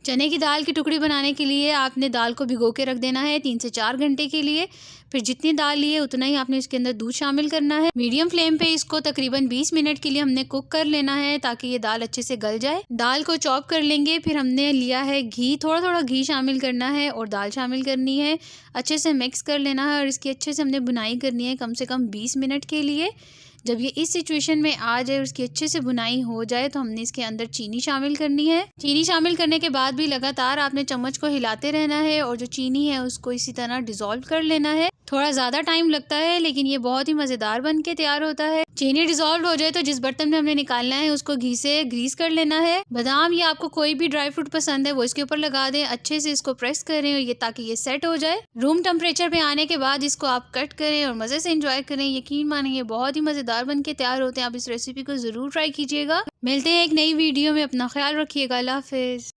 चने की दाल की टुकड़ी बनाने के लिए आपने दाल को भिगो के रख देना है 3 से 4 घंटे के लिए। फिर जितनी दाल ली है उतना ही आपने इसके अंदर दूध शामिल करना है। मीडियम फ्लेम पे इसको तकरीबन 20 मिनट के लिए हमने कुक कर लेना है ताकि ये दाल अच्छे से गल जाए। दाल को चॉप कर लेंगे। फिर हमने लिया है घी, थोड़ा थोड़ा घी शामिल करना है और दाल शामिल करनी है। अच्छे से मिक्स कर लेना है और इसकी अच्छे से हमने बुनाई करनी है कम से कम 20 मिनट के लिए। जब ये इस सिचुएशन में आ जाए और उसकी अच्छे से बुनाई हो जाए तो हमने इसके अंदर चीनी शामिल करनी है। चीनी शामिल करने के बाद भी लगातार आपने चम्मच को हिलाते रहना है और जो चीनी है उसको इसी तरह डिसॉल्व कर लेना है। थोड़ा ज़्यादा टाइम लगता है लेकिन ये बहुत ही मज़ेदार बन के तैयार होता है। चीनी डिसॉल्व हो जाए तो जिस बर्तन में हमने निकालना है उसको घी से ग्रीस कर लेना है। बादाम या आपको कोई भी ड्राई फ्रूट पसंद है वो इसके ऊपर लगा दें, अच्छे से इसको प्रेस करें और ये ताकि ये सेट हो जाए। रूम टेम्परेचर पे आने के बाद इसको आप कट करें और मज़े से एंजॉय करें। यकीन मानिए बहुत ही मज़ेदार बन के तैयार होते हैं। आप इस रेसिपी को ज़रूर ट्राई कीजिएगा। मिलते हैं एक नई वीडियो में, अपना ख्याल रखिएगा। अल्लाह हाफिज़।